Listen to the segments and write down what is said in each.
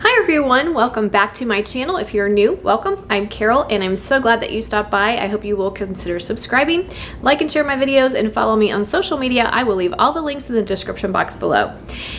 Hi everyone, welcome back to my channel. If you're new, welcome. I'm Carol and I'm so glad that you stopped by. I hope you will consider subscribing, like and share my videos, and follow me on social media. I will leave all the links in the description box below.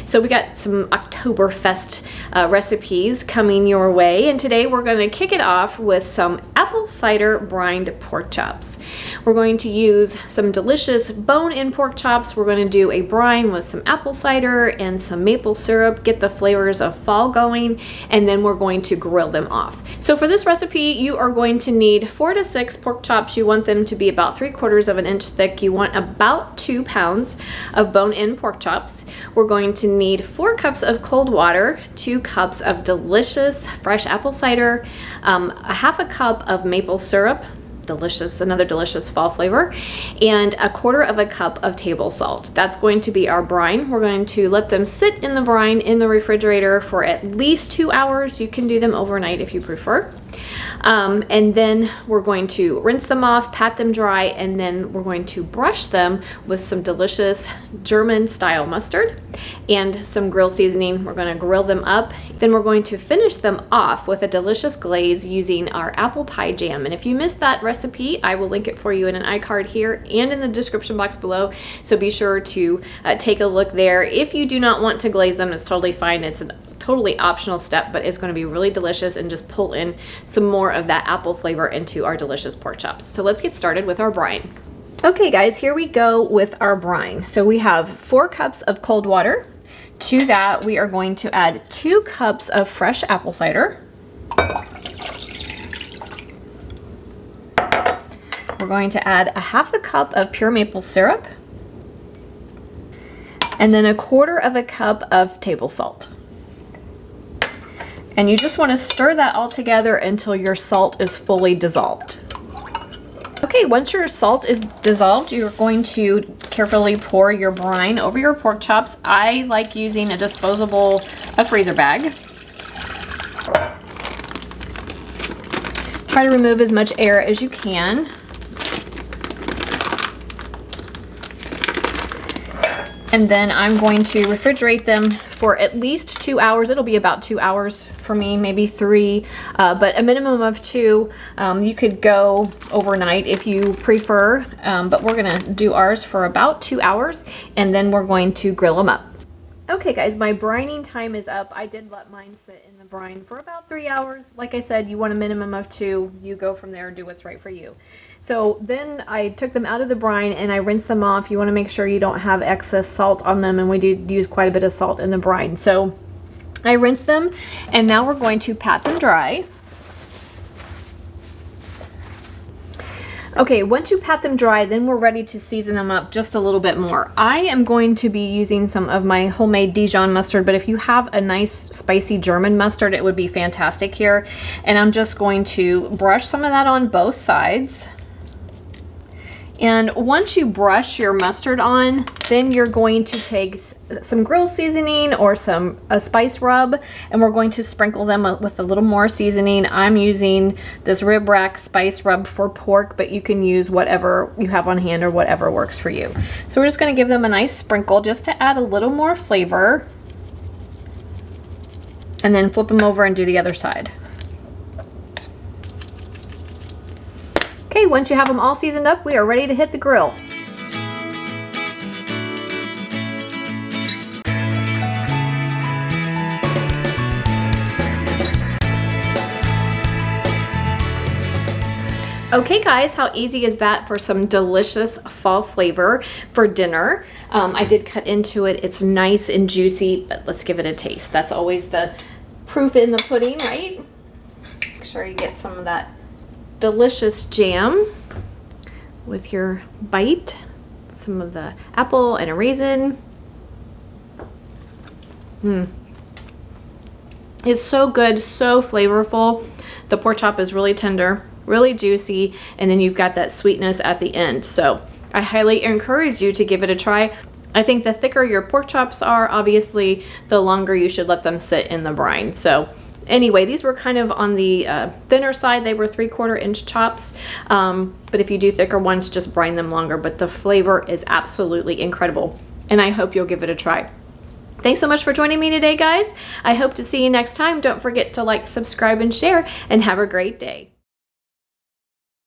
So we got some Oktoberfest recipes coming your way, and today we're going to kick it off with some apple cider brined pork chops. We're going to use some delicious bone-in pork chops. We're going to do a brine with some apple cider and some maple syrup, get the flavors of fall going, and then we're going to grill them off. So for this recipe, you are going to need 4 to 6 pork chops. You want them to be about 3/4 of an inch thick. You want about 2 pounds of bone-in pork chops. We're going to need 4 cups of cold water, 2 cups of delicious fresh apple cider, a half a cup of maple syrup, delicious, another delicious fall flavor, and 1/4 cup of table salt. That's going to be our brine. We're going to let them sit in the brine in the refrigerator for at least 2 hours. You can do them overnight if you prefer. And then we're going to rinse them off, pat them dry, and then we're going to brush them with some delicious German style mustard and some grill seasoning. We're going to grill them up. Then we're going to finish them off with a delicious glaze using our apple pie jam. And if you missed that recipe, I will link it for you in an iCard here and in the description box below. So be sure to take a look there. If you do not want to glaze them, it's totally fine. It's a totally optional step, but it's going to be really delicious and just pull in some more of that apple flavor into our delicious pork chops. So let's get started with our brine. Okay guys, here we go with our brine. So we have 4 cups of cold water. To that, we are going to add 2 cups of fresh apple cider. We're going to add a half a cup of pure maple syrup, and then 1/4 cup of table salt. And you just want to stir that all together until your salt is fully dissolved. Okay, once your salt is dissolved, you're going to carefully pour your brine over your pork chops. I like using a disposable freezer bag. Try to remove as much air as you can. And then I'm going to refrigerate them for at least 2 hours. It'll be about 2 hours for me, maybe 3, but a minimum of 2. You could go overnight if you prefer, but we're gonna do ours for about 2 hours, and then we're going to grill them up. Okay guys, my brining time is up. I did let mine sit in the brine for about 3 hours. Like I said, you want a minimum of 2. You go from there and do what's right for you. So then I took them out of the brine and I rinsed them off. You want to make sure you don't have excess salt on them, and we did use quite a bit of salt in the brine. So I rinsed them, and now we're going to pat them dry. Okay, once you pat them dry, then we're ready to season them up just a little bit more. I am going to be using some of my homemade Dijon mustard, but if you have a nice spicy German mustard, it would be fantastic here. And I'm just going to brush some of that on both sides. And once you brush your mustard on, then you're going to take some grill seasoning or a spice rub, and we're going to sprinkle them with a little more seasoning. I'm using this rib rack spice rub for pork, but you can use whatever you have on hand or whatever works for you. So we're just going to give them a nice sprinkle just to add a little more flavor, and then flip them over and do the other side. Okay, once you have them all seasoned up, we are ready to hit the grill. Okay guys, how easy is that for some delicious fall flavor for dinner? I did cut into it. It's nice and juicy, but let's give it a taste. That's always the proof in the pudding, right? Make sure you get some of that delicious jam with your bite, some of the apple and a raisin. It's so good, so flavorful. The pork chop is really tender, really juicy, and then you've got that sweetness at the end. So I highly encourage you to give it a try. I think the thicker your pork chops are, obviously, the longer you should let them sit in the brine. So anyway, these were kind of on the thinner side. They were 3/4 inch chops, but if you do thicker ones, just brine them longer. But the flavor is absolutely incredible, and I hope you'll give it a try. Thanks so much for joining me today, guys. I hope to see you next time. Don't forget to like, subscribe, and share, and have a great day.